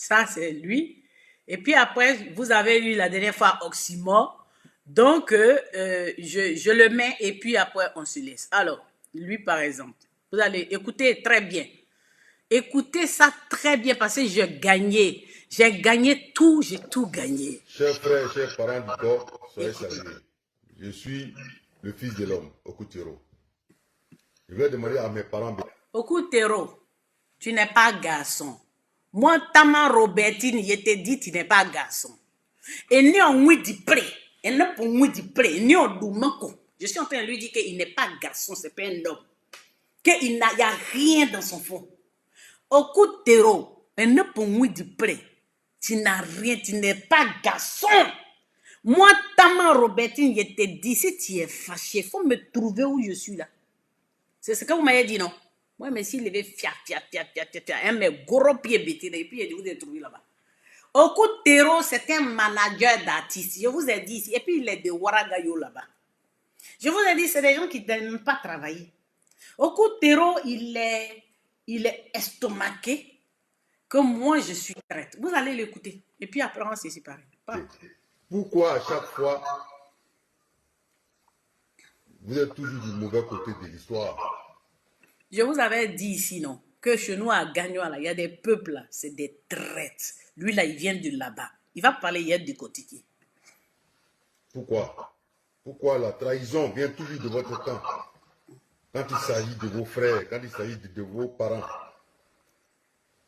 Ça, c'est lui. Et puis après, vous avez eu la dernière fois Oxymore. Donc, je le mets et puis après, on se laisse. Alors, lui, par exemple, vous allez écouter très bien. Écoutez ça très bien parce que j'ai gagné. J'ai gagné tout, j'ai tout gagné. Chers frères, chers parents du corps, soyez salués. Je suis le fils de l'homme, Okutero. Je vais demander à mes parents. Okutero, tu n'es pas garçon. Moi, Tama Robertine, je te dis, tu n'es pas garçon. Et ni on mouille du pré, et ne pour mouille du pré, ni on doumanko. Je suis en train de lui dire qu'il n'est pas garçon, c'est pas un homme. Qu'il n'y a rien dans son fond. Okutero, et ne pour mouille du pré. Tu n'as rien, tu n'es pas garçon. Moi, Tama Robertine, je te dis, si tu es fâché, il faut me trouver où je suis là. C'est ce que vous m'avez dit, non? Moi, mais s'il avait fia, mais gros pieds bêtés, et puis il dit, vous êtes trouvé là-bas. Okutero, c'est un manager d'artistes. Je vous ai dit ici. Et puis, il est de Waragayo là-bas. Je vous ai dit, c'est des gens qui n'aiment pas travailler. Okutero, il est estomaqué. Que moi, je suis traite. Vous allez l'écouter. Et puis après, on s'est séparés. Pourquoi à chaque fois, vous êtes toujours du mauvais côté de l'histoire? Je vous avais dit ici, non, que chez nous à Gagnoa, là, il y a des peuples, là, c'est des traites. Lui, là, il vient de là-bas. Il va parler hier du Kotiki. Pourquoi? Pourquoi la trahison vient toujours de votre camp? Quand il s'agit de vos frères, quand il s'agit de vos parents.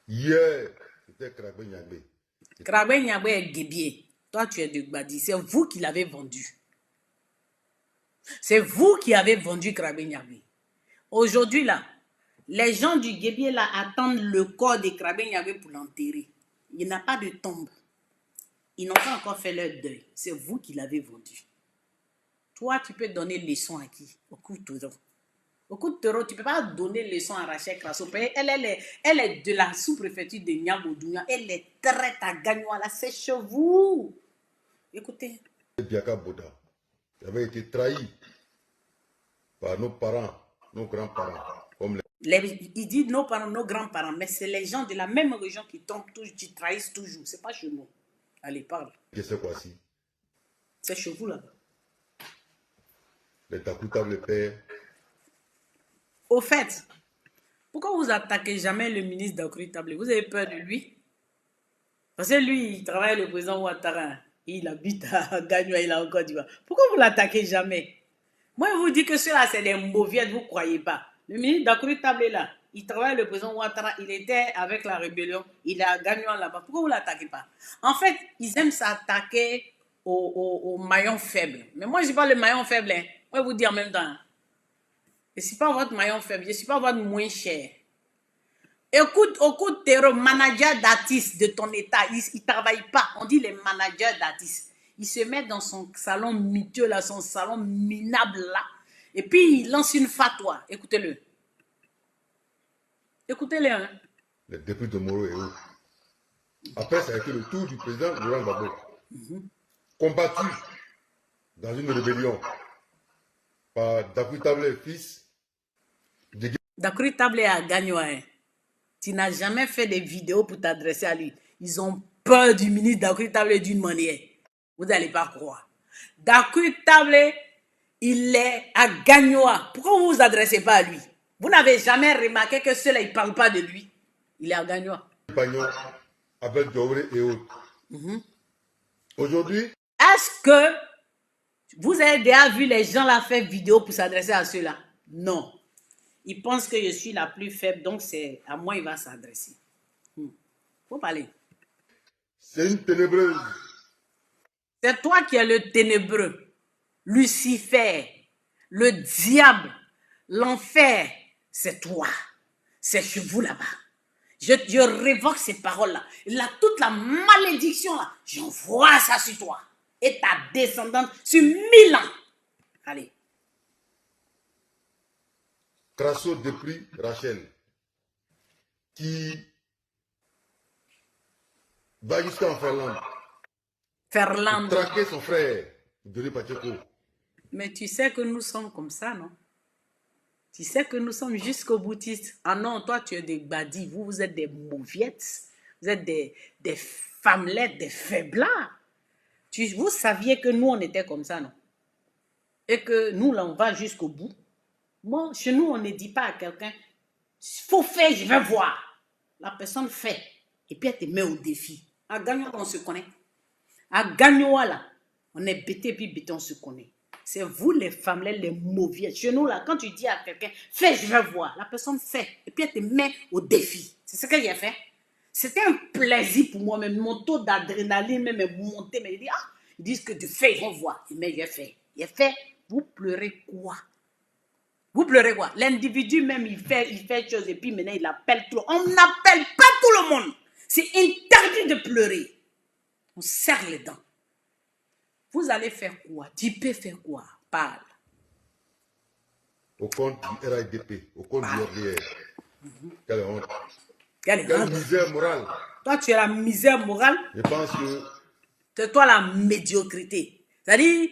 Hier, c'était Krabé Nyagbe. Krabé Nyagbe est guébier. Toi, tu es de Gbadi. C'est vous qui l'avez vendu. C'est vous qui avez vendu Krabé Nyagbe. Aujourd'hui, là, les gens du guébier, là, attendent le corps de Krabé Nyagbe pour l'enterrer. Il n'y a pas de tombe. Ils n'ont pas encore fait leur deuil. C'est vous qui l'avez vendu. Toi, tu peux donner leçon à qui? Au coup de taureau. Au coup de taureau, tu ne peux pas donner leçon à Rachel Krasso. Elle est de la sous-préfecture de Niamodounia. Elle est traite à Gagnoa. Là, c'est chez vous. Écoutez. Biaka Boda avait été trahi par nos parents, nos grands-parents. Il dit nos parents, nos grands-parents, mais c'est les gens de la même région qui tombent toujours, qui trahissent toujours. C'est pas chez nous. Allez, parle. Qu'est-ce que c'est quoi-ci? C'est chez vous là-bas. Les Takoutables, les pères. Au fait, pourquoi vous attaquez jamais le ministre d'Akuri Table? Vous avez peur de lui? Parce que lui, il travaille le président Ouattara. Il habite à Gagnoa, il a encore dit. Pourquoi vous l'attaquez jamais? Moi, je vous dis que ceux-là, c'est des mauviettes, vous ne croyez pas. Le ministre d'Akuri Table là, il travaille le président Ouattara, il était avec la rébellion, il est à Gagnoa là-bas. Pourquoi vous ne l'attaquez pas? En fait, ils aiment s'attaquer aux maillons faibles. Mais moi, je ne suis pas le maillon faible. Hein. Moi, je vous dis en même temps. Je ne suis pas votre maillon faible, je ne suis pas votre moins cher. Écoute, Terreau, manager d'artistes de ton état, il ne travaille pas. On dit les managers d'artistes. Il se met dans son salon miteux, là, son salon minable, là. Et puis, il lance une fatwa. Écoutez-le. Écoutez-le. Hein. Les députés de Moro et autres. Après, ça a été le tour du président Laurent Gbagbo. Combattu dans une rébellion par Dakuri Table fils. Dakuri Table a gagné. Hein. Tu n'as jamais fait des vidéos pour t'adresser à lui. Ils ont peur du ministre Dakuri Table d'une manière. Vous n'allez pas croire. Dakuri Table, il est à Gagnoa. Pourquoi vous ne vous adressez pas à lui? Vous n'avez jamais remarqué que ceux-là, ils ne parlent pas de lui. Il est à Gagnoa. Avec Dioré et autres. Aujourd'hui, est-ce que vous avez déjà vu les gens là faire vidéo pour s'adresser à ceux-là? Non. Ils pensent que je suis la plus faible, donc c'est à moi il va s'adresser. Faut parler. C'est une ténébreuse. C'est toi qui es le ténébreux, Lucifer, le diable, l'enfer. C'est toi. C'est chez vous là-bas. Je révoque ces paroles-là. Là, toute la malédiction là, j'envoie ça sur toi. Et ta descendante sur 1000 ans. Allez. Krasso déprit Rachel, qui va jusqu'en Finlande. Ferland. Traquer son frère, Denis Pacheco. Mais tu sais que nous sommes comme ça, non? Tu sais que nous sommes jusqu'au boutiste. Ah non, toi tu es des badis, vous êtes des mauviettes. Vous êtes des femmelettes, des faiblards. Vous saviez que nous, on était comme ça, non? Et que nous, là, on va jusqu'au bout. Moi, chez nous, on ne dit pas à quelqu'un, faut faire, je vais voir. La personne fait. Et puis, elle te met au défi. À Gagnoa, on se connaît. À Gagnoa, là, on est bêté, puis bêté, on se connaît. C'est vous, les femmes, les mauvaises. Chez nous, là, quand tu dis à quelqu'un, fais, je vais voir. La personne fait. Et puis, elle te met au défi. C'est ce que j'ai fait. C'était un plaisir pour moi, même mon taux d'adrénaline même est monté. Mais ils disent que tu fais, ils vont voir. Mais j'ai fait. J'ai fait. Vous pleurez quoi? Vous pleurez quoi? L'individu même, il fait chose et puis maintenant il appelle tout le monde. On n'appelle pas tout le monde. C'est interdit de pleurer. On serre les dents. Vous allez faire quoi? Tu peux faire quoi? Parle. Au compte du RIDP, au compte du RDR. Quelle honte. Quelle misère morale. Toi, tu es la misère morale. Je pense que... C'est toi la médiocrité. C'est-à-dire,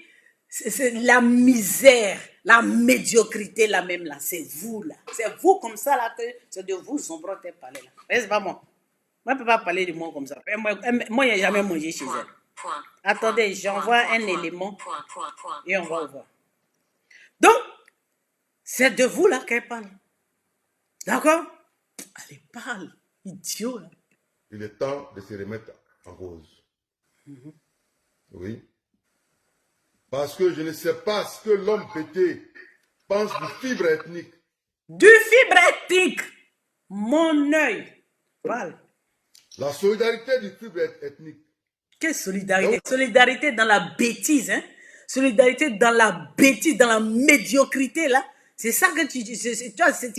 c'est la misère, la médiocrité là même là. C'est vous là. C'est vous comme ça là que c'est de vous Zombro t'es parlé là. Mais c'est pas moi. Moi, je ne peux pas parler de moi comme ça. Moi, je n'ai jamais mangé chez elle. Attendez, j'envoie un élément et on va voir. Donc, c'est de vous là qu'elle parle. D'accord? Allez, parle. Idiot là. Il est temps de se remettre en cause. Oui. Parce que je ne sais pas ce que l'homme pété pense du fibre ethnique. Du fibre ethnique. Mon œil. Parle. La solidarité du fibre ethnique. Quelle solidarité? Donc, solidarité dans la bêtise, hein? Solidarité dans la bêtise, dans la médiocrité, là. C'est ça que tu dis. Tu vois, c'est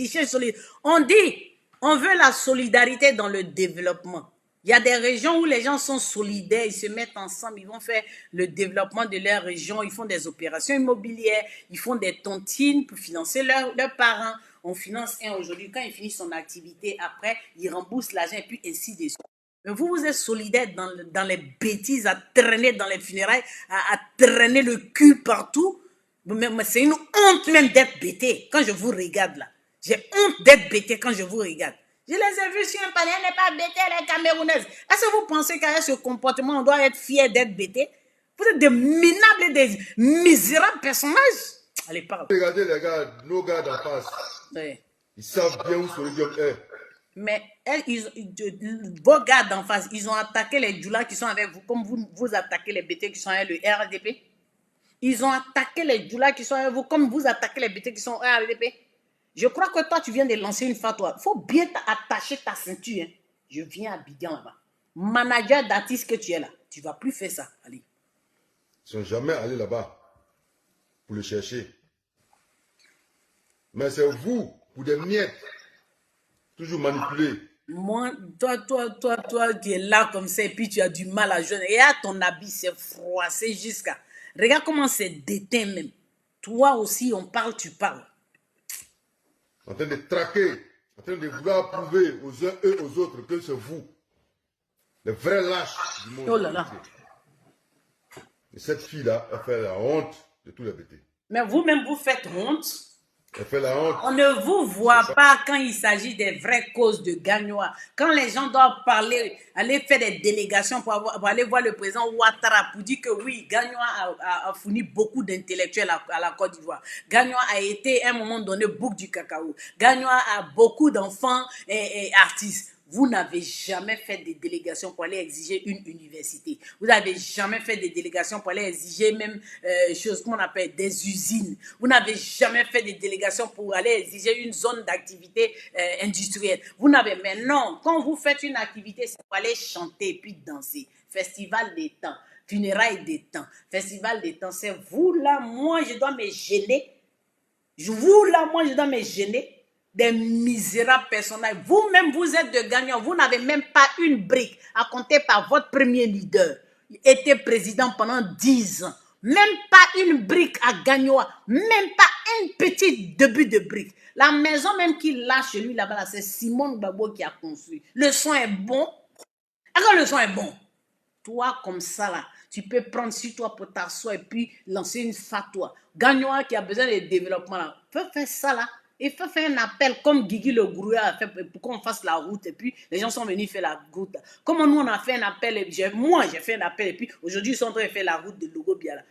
on dit, on veut la solidarité dans le développement. Il y a des régions où les gens sont solidaires, ils se mettent ensemble, ils vont faire le développement de leur région, ils font des opérations immobilières, ils font des tontines pour financer leurs parents. On finance un aujourd'hui, quand il finit son activité, après, il rembourse l'argent et puis ainsi de suite. Mais vous êtes solidaires dans les bêtises, à traîner dans les funérailles, à traîner le cul partout. Mais c'est une honte même d'être bêté quand je vous regarde là. J'ai honte d'être bêté quand je vous regarde. Je les ai vus sur un palais, elle n'est pas bêtée, elle est camerounaise. Est-ce que vous pensez qu'avec ce comportement, on doit être fier d'être bêté? Vous êtes des minables et des misérables personnages. Allez, parle. Regardez les gars, nos gars d'en face. Oui. Ils savent bien où Solidium est. Mais vos gars d'en face, ils ont attaqué les djoulas qui sont avec vous, comme vous attaquez les bêtés qui sont avec le RDP. Ils ont attaqué les djoulas qui sont avec vous, comme vous attaquez les bêtés qui sont avec le RDP. Je crois que toi, tu viens de lancer une fatwa. Il faut bien attacher ta ceinture. Hein. Je viens à Abidjan là-bas. Manager d'artiste que tu es là. Tu ne vas plus faire ça. Allez. Ils ne sont jamais allés là-bas pour le chercher. Mais c'est vous, pour des miettes, toujours manipulés. Moi, toi, qui es là comme ça et puis tu as du mal à jeûner. Et à ton habit, c'est froissé jusqu'à... Regarde comment c'est déteint même. Toi aussi, on parle, tu parles. En train de traquer, en train de vouloir prouver aux uns et aux autres que c'est vous, les vrais lâches du monde. Oh là là. Et cette fille-là, elle fait la honte de tous les bêtés. Mais vous-même, vous faites honte. Elle fait la honte. On ne vous voit pas quand il s'agit des vraies causes de Gagnoa. Quand les gens doivent parler, aller faire des délégations pour aller voir le président Ouattara pour dire que oui, Gagnoa a fourni beaucoup d'intellectuels à la Côte d'Ivoire. Gagnoa a été à un moment donné bouc du cacao. Gagnoa a beaucoup d'enfants et artistes. Vous n'avez jamais fait des délégations pour aller exiger une université. Vous n'avez jamais fait des délégations pour aller exiger même choses qu'on appelle des usines. Vous n'avez jamais fait des délégations pour aller exiger une zone d'activité industrielle. Vous n'avez, mais non, quand vous faites une activité, c'est pour aller chanter et puis danser. Festival des temps, funérailles des temps, festival des temps, c'est vous là, moi je dois me gêner. Vous là, moi je dois me gêner. Des misérables personnages. Vous-même, vous êtes de gagnants. Vous n'avez même pas une brique à compter par votre premier leader. Il était président pendant 10 ans. Même pas une brique à Gagnoa. Même pas un petit début de brique. La maison même qu'il a chez lui là-bas, c'est Simon Gbagbo qui a construit. Le son est bon. Alors le son est bon. Toi, comme ça là, tu peux prendre sur toi pour t'asseoir et puis lancer une fatwa. Gagnoa qui a besoin de développement là, peut faire ça là. Il faut faire un appel comme Guigui le Gourou a fait pour qu'on fasse la route. Et puis, les gens sont venus faire la route. Comment nous, on a fait un appel. Moi, j'ai fait un appel. Et puis, aujourd'hui, ils sont en train de faire la route de Logobia.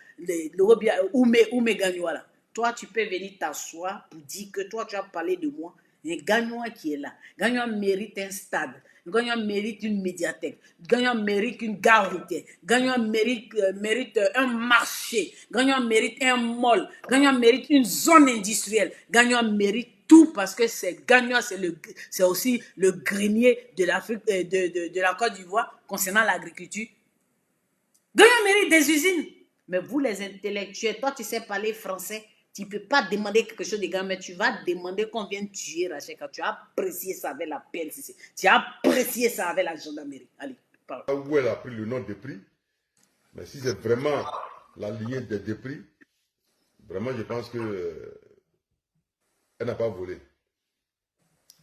Logobia, Oumé Gagnoua. Là. Toi, tu peux venir t'asseoir pour dire que toi, tu as parlé de moi. Il y a Gagnoua qui est là. Gagnoua mérite un stade. Gagnoua mérite une médiathèque. Gagnoua mérite une gare routière. Gagnoua mérite un marché. Gagnoua mérite un mall. Gagnoua mérite une zone industrielle. Gagnoua mérite tout parce que Gagnoua, c'est aussi le grenier de l'Afrique, de la Côte d'Ivoire concernant l'agriculture. Gagnoua mérite des usines. Mais vous, les intellectuels, toi, tu sais parler français. Tu ne peux pas demander quelque chose des gars, mais tu vas demander qu'on vienne tuer Rachel quand tu as apprécié ça avec la PLCC. Tu as apprécié ça avec la gendarmerie. Allez, parle. Où elle a pris le nom de prix, mais si c'est vraiment la lignée des prix, vraiment, je pense que elle n'a pas volé.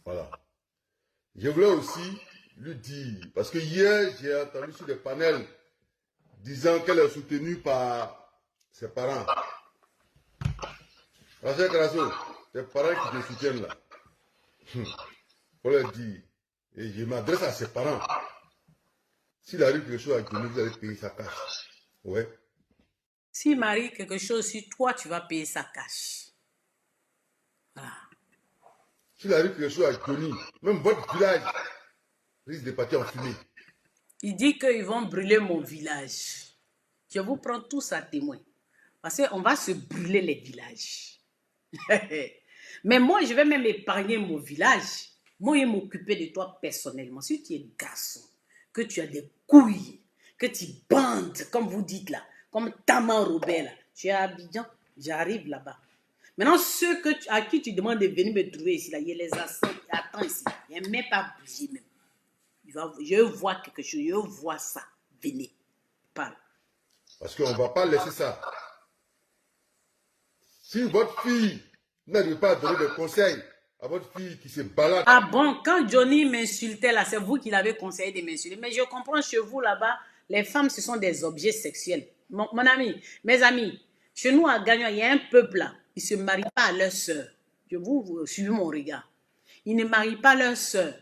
Voilà. Je voulais aussi lui dire, parce que hier, j'ai entendu sur des panels disant qu'elle est soutenue par ses parents. Rachel Crasso, tes parents qui te soutiennent là, on leur dit, et je m'adresse à ses parents, s'il arrive quelque chose à Johnny, vous allez payer sa cash. Ouais. S'il m'arrive quelque chose sur toi, tu vas payer sa cash. Voilà. S'il arrive quelque chose à Johnny, même votre village risque de partir en fumée. Il dit qu'ils vont brûler mon village. Je vous prends tous à témoin. Parce qu'on va se brûler les villages. Mais moi, je vais même épargner mon village. Moi, je vais m'occuper de toi personnellement. Si tu es garçon, que tu as des couilles, que tu bandes, comme vous dites là, comme Taman Robert là, tu es à Abidjan, j'arrive là-bas. Maintenant, ceux à qui tu demandes de venir me trouver ici, là, il y a les attends ici. Il n'y a même pas bougé même. Je vois quelque chose, je vois ça. Venez, parle. Parce qu'on ne va pas laisser ça. Si votre fille n'arrive pas à donner des conseils à votre fille qui se balade. Ah bon, quand Johnny m'insultait là, c'est vous qui l'avez conseillé de m'insulter. Mais je comprends chez vous là-bas, les femmes, ce sont des objets sexuels. Mon ami, mes amis, chez nous à Gagnon, il y a un peuple là, ils ne se marient pas à leur sœur. Vous suivez mon regard. Ils ne marient pas leur sœur.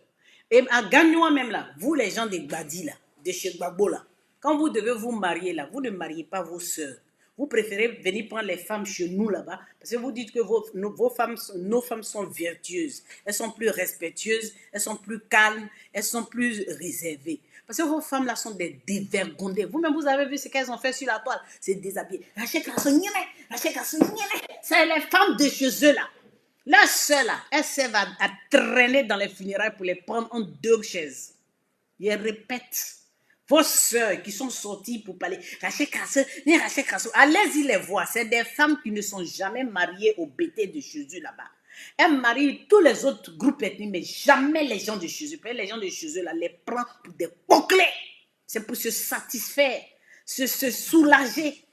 Et à Gagnon même là, vous les gens des Gbadi là, de chez Gbagbo là, quand vous devez vous marier là, vous ne mariez pas vos sœurs. Vous préférez venir prendre les femmes chez nous là-bas parce que vous dites que nos femmes sont vertueuses. Elles sont plus respectueuses, elles sont plus calmes, elles sont plus réservées. Parce que vos femmes là sont des dévergondées. Vous-même, vous avez vu ce qu'elles ont fait sur la toile. C'est déshabillé. C'est les femmes de chez eux là. La sœur là, elle servent à traîner dans les funérailles pour les prendre en 2 chaises. Je répète. Vos sœurs qui sont sorties pour parler, Rachel Crasso, allez-y les voir. C'est des femmes qui ne sont jamais mariées au BT de chez eux là-bas. Elles marient tous les autres groupes ethniques, mais jamais les gens de chez eux. Les gens de chez eux là, les prennent pour des bouclés. C'est pour se satisfaire, se soulager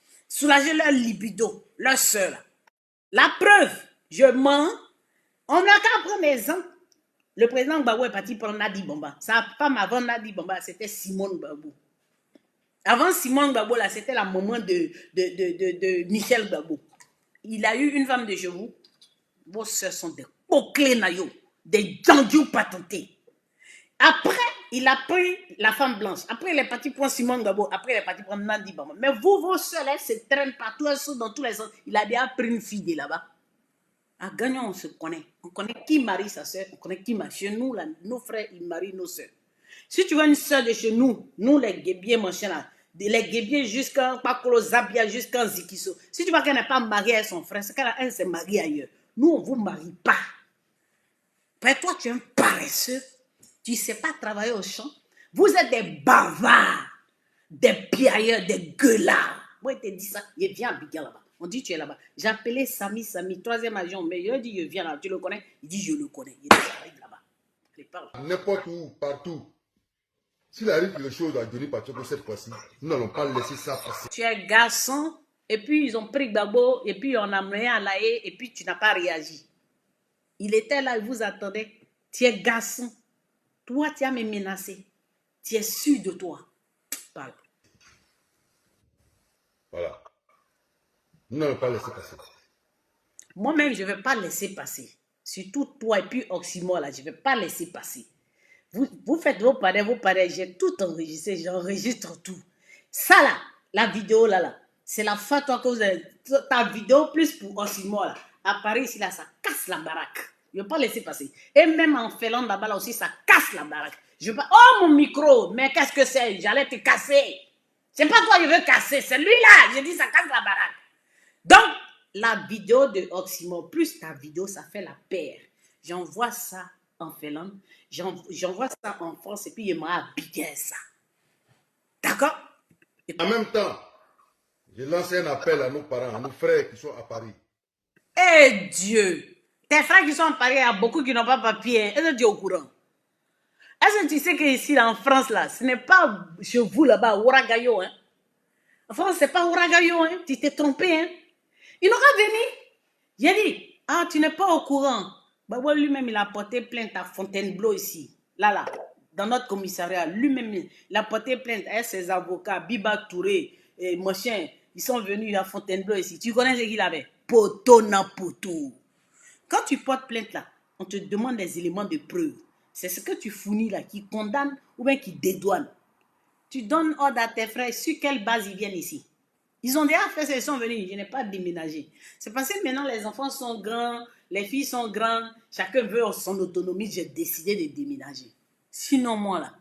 leur libido, leur sœur là. La preuve, je mens. On n'a qu'à prendre exemple. Le président Gbagbo est parti prendre Nadi Bamba. Sa femme avant Nadi Bamba, c'était Simone Gbagbo. Avant Simone Gbagbo, là, c'était la maman de Michel Gbagbo. Il a eu une femme de chez vous. Vos soeurs sont des coquelets naïos, des dandjous patentés. Après, il a pris la femme blanche. Après, il est parti prendre Simone Gbagbo. Après, il est parti prendre Nadi Bamba. Mais vous, vos soeurs, elles se traînent partout, elles sont dans tous les sens. Il a déjà pris une fille de là-bas. À Gagnon, on se connaît. On connaît qui marie sa soeur, on connaît qui marie. Chez nous, là, nos frères, ils marient nos soeurs. Si tu vois une soeur de chez nous, les guébiers, mon chien, là, les guébiers jusqu'à Pakolo Zabia, jusqu'à Zikiso, si tu vois qu'elle n'est pas mariée à son frère, c'est qu'elle s'est mariée ailleurs. Nous, on ne vous marie pas. Après, toi, tu es un paresseux. Tu ne sais pas travailler au champ. Vous êtes des bavards, des piailleurs, des gueulards. Moi, je te dis ça, il vient à Bigel là-bas. On dit tu es là-bas. J'ai appelé Sami, 3e agent, mais il dit je viens là, tu le connais? Il dit je le connais. Il dit j'arrive là-bas. Il parle. N'importe où, partout. S'il arrive quelque chose à Johnny Pachoko cette fois-ci, nous n'allons pas laisser ça passer. Tu es garçon, et puis ils ont pris Gbagbo, et puis on a amené à la haie, et puis tu n'as pas réagi. Il était là, il vous attendait. Tu es garçon. Toi, tu as me menacé. Tu es sûr de toi. Parle. Voilà. Nous n'allons pas laisser passer. Moi-même, je ne vais pas laisser passer. Surtout toi et puis Oxymore, là, je ne vais pas laisser passer. Vous faites vos pareils, j'ai tout enregistré, j'enregistre tout. Ça là, la vidéo là, c'est la fois toi que vous avez, ta vidéo plus pour Oxymore là. À Paris ici là, ça casse la baraque. Je ne vais pas laisser passer. Et même en Finlande là-bas là aussi, ça casse la baraque. Je veux pas, oh mon micro, mais qu'est-ce que c'est? J'allais te casser. C'est pas toi que je veux casser, c'est lui là. J'ai dit ça casse la baraque. Donc, la vidéo de Oxymore plus ta vidéo, ça fait la paire. J'envoie ça en Finlande, j'envoie ça en France et puis il m'a habillé ça. D'accord? En même temps, j'ai lancé un appel à nos parents, à nos frères qui sont à Paris. Eh Dieu! Tes frères qui sont à Paris, il y a beaucoup qui n'ont pas papier. Est-ce que tu es au courant? Est-ce que tu sais qu'ici, en France, là, ce n'est pas chez vous là-bas, Ouragayo, hein? En France, ce n'est pas Ouragayo, hein? Tu t'es trompé, hein? Il n'aura venu. J'ai dit, ah, tu n'es pas au courant. Bah, lui-même, il a porté plainte à Fontainebleau ici. Là, dans notre commissariat. Lui-même, il a porté plainte à ses avocats, Biba Touré et machin. Ils sont venus à Fontainebleau ici. Tu connais ce qu'il avait? Poto na poto. Quand tu portes plainte là, on te demande des éléments de preuve. C'est ce que tu fournis là qui condamne ou bien qui dédouane. Tu donnes ordre à tes frères sur quelle base ils viennent ici. Ils ont déjà fait ça, ils sont venus, je n'ai pas déménagé. C'est parce que maintenant les enfants sont grands, les filles sont grandes, chacun veut son autonomie, j'ai décidé de déménager. Sinon moi là,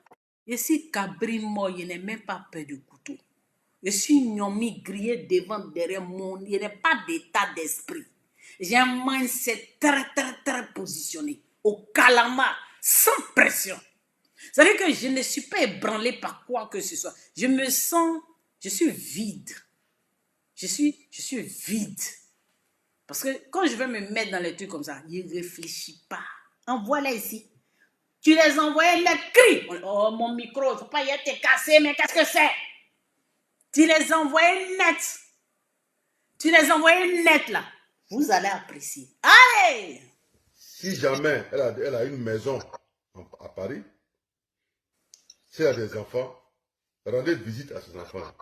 je suis cabri mort, je n'ai même pas peur de couteau. Je suis gnomi grillé devant, derrière mon, je n'ai pas d'état d'esprit. J'ai un mindset très positionné, au calamar, sans pression. C'est-à-dire que je ne suis pas ébranlé par quoi que ce soit. Je me sens, je suis vide. Je suis vide. Parce que quand je vais me mettre dans les trucs comme ça, je ne réfléchis pas. Envoie-les ici. Tu les envoies, les cris. Oh, mon micro, il ne faut pas y être cassé, mais qu'est-ce que c'est? Tu les envoies net. Tu les envoies net là. Vous allez apprécier. Allez! Si jamais elle a une maison à Paris, si elle a des enfants, rendez visite à ses enfants.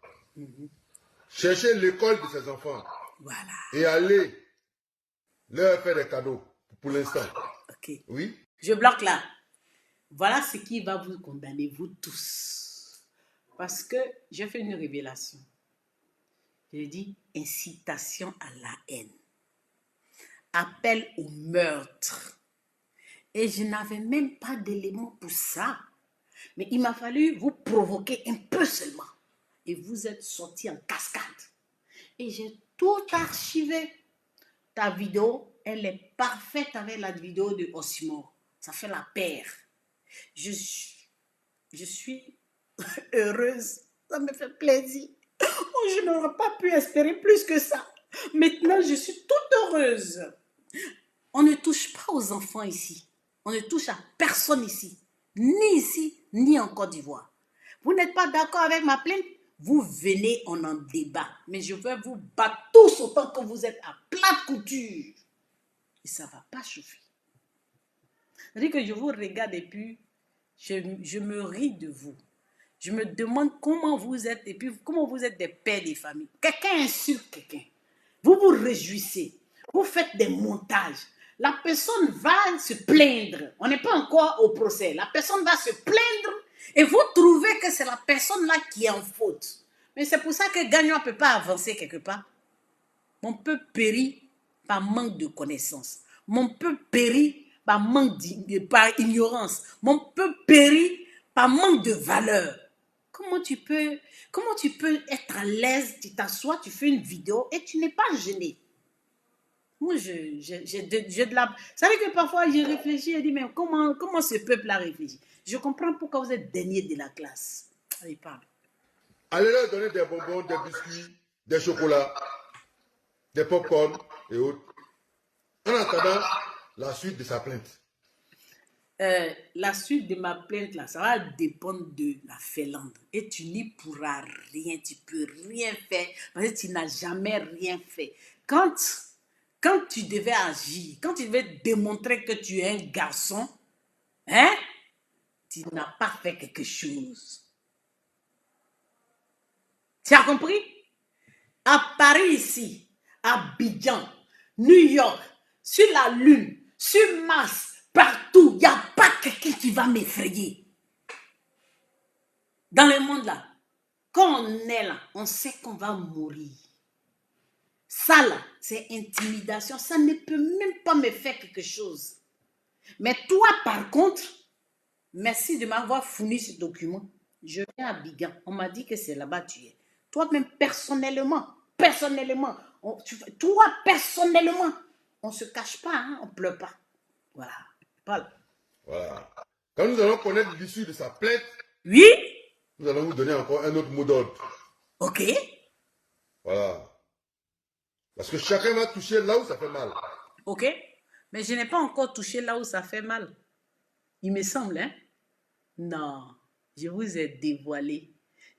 Cherchez l'école de ses enfants. Voilà. Et allez leur faire des cadeaux pour l'instant. Ok. Oui? Je bloque là. Voilà ce qui va vous condamner, vous tous. Parce que j'ai fait une révélation. Je dis incitation à la haine. Appel au meurtre. Et je n'avais même pas d'éléments pour ça. Mais il m'a fallu vous provoquer un peu seulement. Et vous êtes sortis en cascade. Et j'ai tout archivé. Ta vidéo, elle est parfaite avec la vidéo de Oxymore. Ça fait la paire. Je suis heureuse. Ça me fait plaisir. Oh, je n'aurais pas pu espérer plus que ça. Maintenant, je suis toute heureuse. On ne touche pas aux enfants ici. On ne touche à personne ici. Ni ici, ni en Côte d'Ivoire. Vous n'êtes pas d'accord avec ma plainte? Vous venez, on en débat. Mais je vais vous battre tous autant que vous êtes à plate couture. Et ça ne va pas chauffer. C'est-à-dire que je vous regarde et puis je me ris de vous. Je me demande comment vous êtes et puis comment vous êtes des pères des familles. Quelqu'un insulte quelqu'un. Vous vous réjouissez. Vous faites des montages. La personne va se plaindre. On n'est pas encore au procès. La personne va se plaindre et vous trouvez que c'est la personne là qui est en faute. Mais c'est pour ça que Gagnon ne peut pas avancer quelque part. Mon peuple périt par manque de connaissances. Mon peuple périt par par ignorance. Mon peuple périt par manque de valeur. Comment tu peux être à l'aise, tu t'assois, tu fais une vidéo et tu n'es pas gêné? Moi, j'ai de la... Ça veut dire que parfois, je réfléchis et je dis, mais comment ce peuple-là réfléchit? Je comprends pourquoi vous êtes dernier de la classe. Allez, parle. Allez leur donner des bonbons, des biscuits, des chocolats, des pop-corn et autres. En attendant la suite de sa plainte. La suite de ma plainte, là, ça va dépendre de la Finlande. Et tu n'y pourras rien, tu peux rien faire parce que tu n'as jamais rien fait. Quand tu devais agir, quand tu devais démontrer que tu es un garçon, hein, tu n'as pas fait quelque chose. Tu as compris? À Paris ici, à Abidjan, New York, sur la Lune, sur Mars, partout, il n'y a pas quelqu'un qui va m'effrayer. Dans le monde là, quand on est là, on sait qu'on va mourir. Ça là, c'est intimidation. Ça ne peut même pas me faire quelque chose. Mais toi, par contre, merci de m'avoir fourni ce document. Je viens à Bigan. On m'a dit que c'est là-bas tu es. Toi-même, personnellement, toi, personnellement, on ne se cache pas, hein, on ne pleure pas. Voilà. Voilà. Voilà. Quand nous allons connaître l'issue de sa plainte, Oui? nous allons vous donner encore un autre mot d'ordre. Ok. Voilà. Parce que chacun va toucher là où ça fait mal. Ok. Mais je n'ai pas encore touché là où ça fait mal. Il me semble, hein? Non. Je vous ai dévoilé.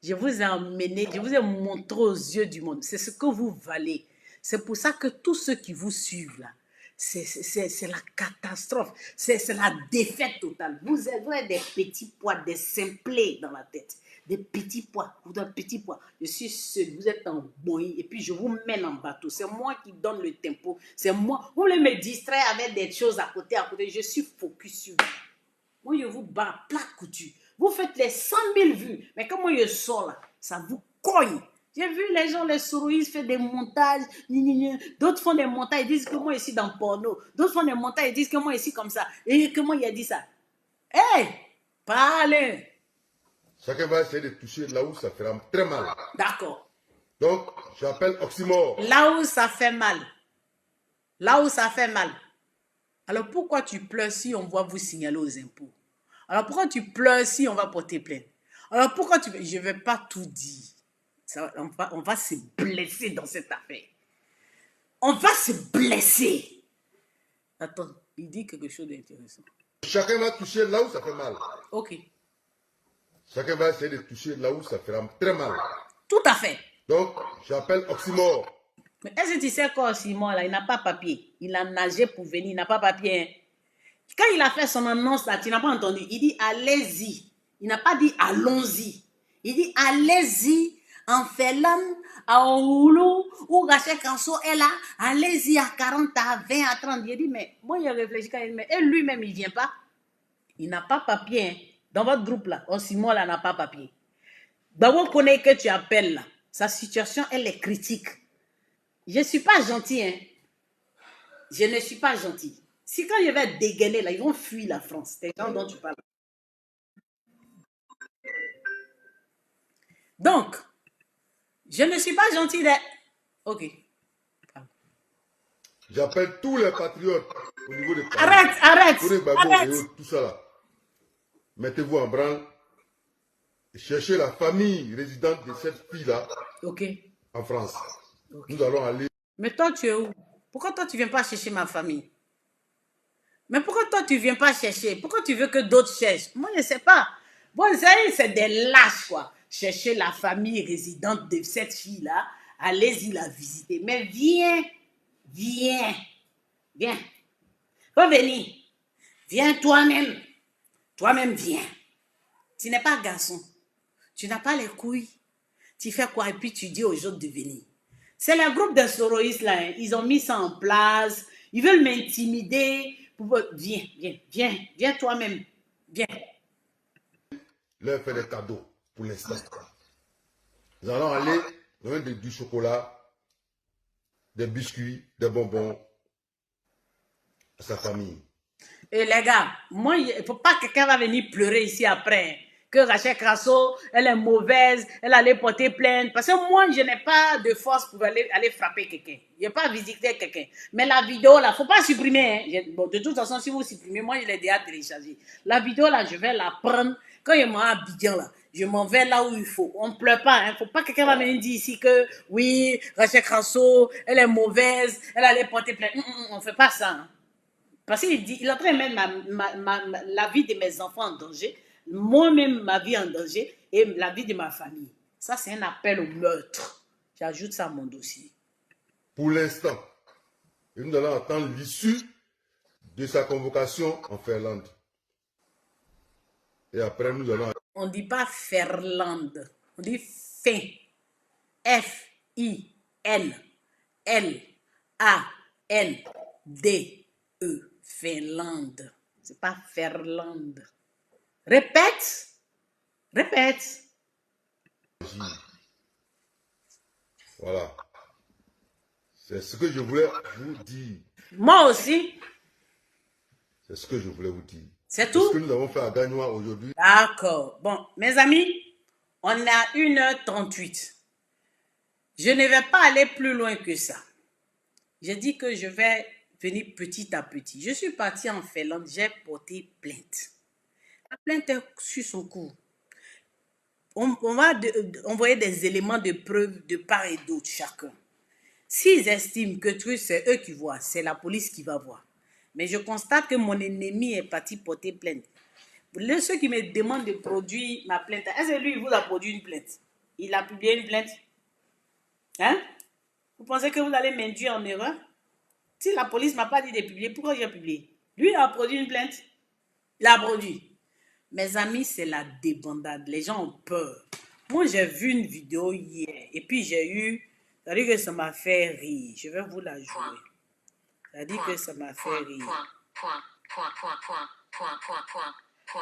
Je vous ai emmené, je vous ai montré aux yeux du monde. C'est ce que vous valez. C'est pour ça que tous ceux qui vous suivent là, c'est la catastrophe. C'est la défaite totale. Vous avez des petits pois, des simplés dans la tête. Des petits pois. Vous avez des petits pois. Je suis seul. Vous êtes en boï. Et puis je vous mène en bateau. C'est moi qui donne le tempo. C'est moi. Vous voulez me distraire avec des choses à côté. Je suis focus sur vous. Moi, je vous bats plat couture. Vous faites les 100 000 vues. Mais quand moi, je sors là, ça vous cogne. J'ai vu les gens, les soroïstes, faire des montages. D'autres font des montages, ils disent que moi, ici dans porno. D'autres font des montages, ils disent que moi, ici comme ça. Et que moi, il a dit ça. Hé, hey, parlez. Chacun va essayer de toucher là où ça fera très mal. D'accord. Donc, j'appelle oxymore. Là où ça fait mal. Là où ça fait mal. Alors pourquoi tu pleures si on va vous signaler aux impôts? Alors pourquoi tu pleures si on va porter plainte? Alors pourquoi tu... Je ne vais pas tout dire. Ça, on va se blesser dans cette affaire. On va se blesser. Attends, il dit quelque chose d'intéressant. Chacun va toucher là où ça fait mal. Ok. Chacun va essayer de toucher là où ça fera très mal. Tout à fait. Donc, j'appelle oxymore. Mais est-ce que tu sais quoi, Simon, là, il n'a pas papier. Il a nagé pour venir, il n'a pas papier. Hein. Quand il a fait son annonce là, tu n'as pas entendu. Il dit allez-y. Il n'a pas dit allons-y. Il dit allez-y en Félan, à Oulu, où Rachel Kanso est là. Allez-y à 40, à 20, à 30. Il dit mais moi, il réfléchi quand il dit et lui-même, il ne vient pas. Il n'a pas papier. Hein. Dans votre groupe là, Simon là n'a pas papier. D'abord, connais que tu appelles là. Sa situation, elle est critique. Je ne suis pas gentil. Hein. Je ne suis pas gentil. Si quand je vais dégainer là, ils vont fuir la France. C'est les gens dont tu parles. Donc, je ne suis pas gentil. Ok. J'appelle tous les patriotes au niveau de Paris. Arrête. Tous les babos, tout ça là. Mettez-vous en branle. Cherchez la famille résidente de cette fille-là. Ok. En France. Okay. Nous allons aller. Mais toi, tu es où? Pourquoi toi, tu ne viens pas chercher ma famille? Mais pourquoi toi, tu ne viens pas chercher? Pourquoi tu veux que d'autres cherchent? Moi, je ne sais pas. Bon, c'est des lâches, quoi. Chercher la famille résidente de cette fille-là. Allez-y la visiter. Mais viens. Faut venir. Viens toi-même. Toi-même, viens. Tu n'es pas garçon. Tu n'as pas les couilles. Tu fais quoi? Et puis tu dis aux autres de venir. C'est le groupe de soroïstes là. Hein. Ils ont mis ça en place. Ils veulent m'intimider. Viens toi-même. Viens. Leur faire des cadeaux pour l'instant. Nous allons aller donner du chocolat, des biscuits, des bonbons à sa famille. Et les gars, moi, il ne faut pas que quelqu'un va venir pleurer ici après. Que Rachel Crasso, elle est mauvaise, elle allait porter plainte. Parce que moi, je n'ai pas de force pour aller frapper quelqu'un. Je n'ai pas visité quelqu'un. Mais la vidéo, là, il ne faut pas supprimer. Hein. Bon, de toute façon, si vous supprimez, moi, je l'ai déjà téléchargé. La vidéo, là, je vais la prendre. Quand je m'en vais à Abidjan, là, je m'en vais là où il faut. On ne pleure pas. Il ne faut pas que quelqu'un va venir dire ici que, oui, Rachel Crasso, elle est mauvaise, elle allait porter plainte. On ne fait pas ça. Hein. Parce qu'il est en train de mettre la vie de mes enfants en danger, moi-même ma vie en danger et la vie de ma famille. Ça, c'est un appel au meurtre. J'ajoute ça à mon dossier. Pour l'instant, nous allons attendre l'issue de sa convocation en Finlande. Et après, nous allons... On ne dit pas Ferlande, on dit fin. F-I-N-L-A-N-D-E. Finlande. C'est pas Ferlande. Répète. Répète. Voilà. C'est ce que je voulais vous dire. Moi aussi. C'est ce que je voulais vous dire. C'est Ce tout? que nous avons fait à Gagnois aujourd'hui. D'accord. Bon, mes amis, on a 1h38. Je ne vais pas aller plus loin que ça. J'ai dit que je vais venir petit à petit. Je suis partie en Finlande, j'ai porté plainte. La plainte est sur son cours. On va envoyer des éléments de preuve de part et d'autre chacun. S'ils estiment que c'est eux qui voient, c'est la police qui va voir. Mais je constate que mon ennemi est parti porter plainte. Ceux qui me demandent de produire ma plainte, est-ce que lui, il vous a produit une plainte? Il a publié une plainte? Hein? Vous pensez que vous allez m'induire en erreur? Si la police ne m'a pas dit de publier, pourquoi j'ai publié? Lui, il a produit une plainte. Il a produit. Mes amis, c'est la débandade. Les gens ont peur. Moi, j'ai vu une vidéo hier et puis j'ai eu... C'est-à-dire que ça m'a fait rire. Je vais vous la jouer. C'est-à-dire que ça m'a fait rire.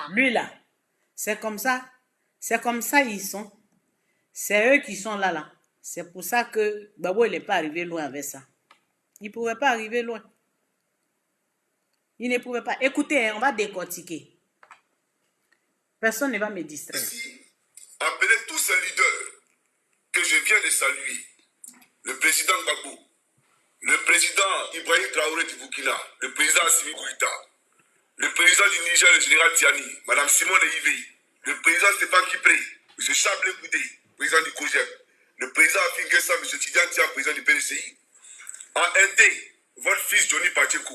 Lui là, c'est comme ça. C'est comme ça ils sont. C'est eux qui sont là, là. C'est pour ça que Gbagbo, il n'est pas arrivé loin avec ça. Il ne pouvait pas arriver loin. Il ne pouvait pas. Écoutez, on va décortiquer. Personne ne va me distraire. Appelez tous ces leaders que je viens de saluer. Le président Gbagbo, le président Ibrahim Traoré du Burkina, le président Assimi Goïta, le président du Niger, le général Tiani, Mme Simone Yvey, le président Stéphane Kipré, M. Chablé Goudé, président du COGEP, le président Afin Guessa, M. Tidiane Tian, président du PDCI, a aidé votre fils Johnny Pacheco,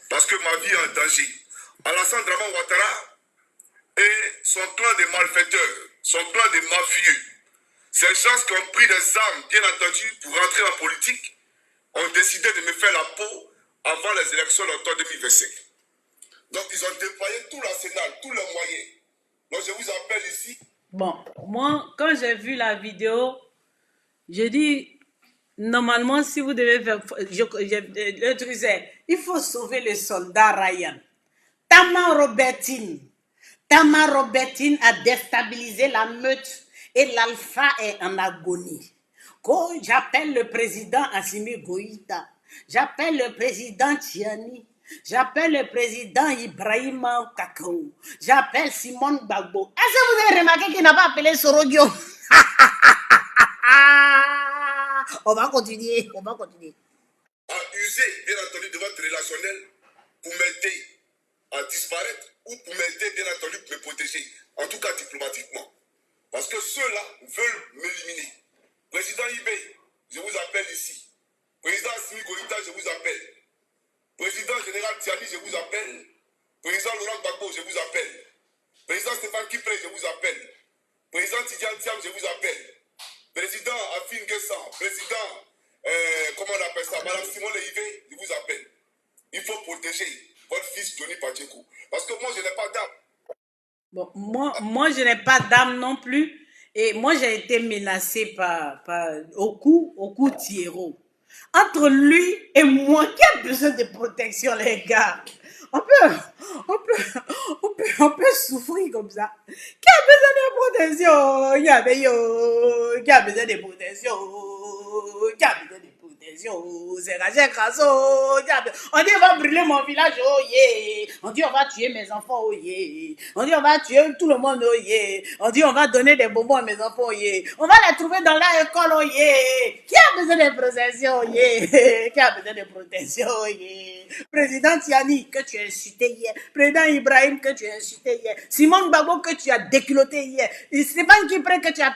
parce que ma vie est en danger. Alassane Draman Ouattara et son clan de malfaiteurs, son clan de mafieux, ces gens qui ont pris des armes, bien entendu, pour rentrer en politique, ont décidé de me faire la peau avant les élections d'octobre 2025. Donc, ils ont déployé tout l'arsenal, tous les moyens. Donc, je vous appelle ici. Bon, moi, quand j'ai vu la vidéo, j'ai dit, normalement, si vous devez faire... le truc, c'est, il faut sauver le soldat Ryan. Tama Robertine a déstabilisé la meute et l'Alpha est en agonie. Quand j'appelle le président Assimi Goïta, j'appelle le président Tiani, j'appelle le président Ibrahim Kakao, j'appelle Simone Gbagbo. Est-ce que vous avez remarqué qu'il n'a pas appelé Sorogio? On va continuer. A usé, bien entendu, de votre relationnel pour m'aider à disparaître ou pour m'aider, bien entendu, pour me protéger, en tout cas diplomatiquement. Parce que ceux-là veulent m'éliminer. Président Ibé, je vous appelle ici. Président Assimi Goïta, je vous appelle. Président général Tiani, je vous appelle. Président Laurent Gbagbo, je vous appelle. Président Stéphane Kipré, je vous appelle. Président Tidiane Tiam, je vous appelle. Président Afin Guessa, président, comment on appelle ça, Madame Simone Yvey, je vous appelle. Il faut protéger votre fils Johnny Pacheco. Parce que moi, je n'ai pas d'âme. Bon, moi, je n'ai pas d'âme non plus. Et moi, j'ai été menacée par Oku Thiero. Entre lui et moi, qui a besoin de protection, les gars? On peut souffrir comme ça. Qui a besoin de protection? Qui a besoin de protection? C'est Rachel Crasso. On dit on va brûler mon village, oh yeah. On dit on va tuer mes enfants, oh yeah. On dit on va tuer tout le monde, oh yeah. On dit on va donner des bonbons à mes enfants, oh yeah. On va les trouver dans l'école, oh yeah. Qui a besoin de protection, oh yeah. Qui a besoin de protection, oh yeah. Président Tiani, que tu as insulté hier. Président Ibrahim, que tu as insulté hier. Simone Gbagbo, que tu as déculotté hier. Stéphane Kipré, que tu as